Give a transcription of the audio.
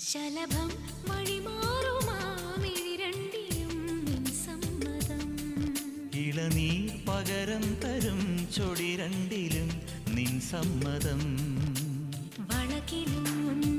ശലഭം വഴിമാറുമാമിഴിരണ്ടിലും നിൻ സമ്മതം. ഇളനീർ പകരം തരും ചൊടിരണ്ടിലും നിൻ സമ്മതം. വളകിലും